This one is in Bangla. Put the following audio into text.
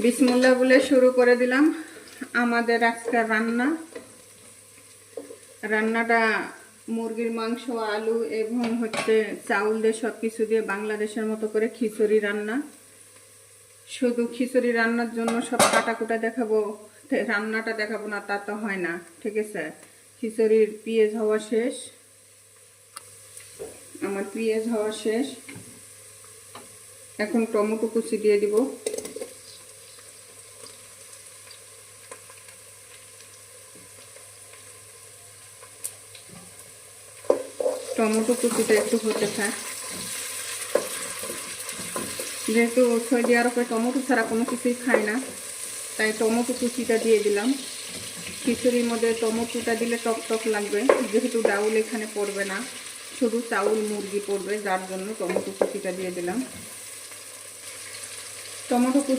বিসমিল্লাহ বলে শুরু করে দিলাম আমাদের আজকের রান্নাটা মুরগির মাংস, আলু এবং চাউল দিয়ে সব কিছু দিয়ে বাংলাদেশের মতো করে খিচুড়ি রান্না। শুধু খিচুড়ি রান্নার জন্য সব কাটাকুটা দেখাবো, রান্নাটা দেখাবো না তা তো হয় না, ঠিক আছে। খিচুড়ির পেঁয়াজ হওয়া শেষ, আমার পেঁয়াজ হওয়া শেষ। এখন টমেটো কুচি দিয়ে দিব। টমেটো কুচিটা একটু হতে থাক, যেহেতু সৌদি আরবে টমেটো ছাড়া কোনো কিছুই খায় না, তাই টমেটো কুচিটা দিয়ে দিলাম। খিচুড়ির মধ্যে টমেটোটা দিলে টক টক লাগবে, যেহেতু ডাউল এখানে পড়বে না, শুধু চাউল মুরগি পড়বে, যার জন্য টমেটো কুচিটা দিয়ে দিলাম। টমেটো কুচি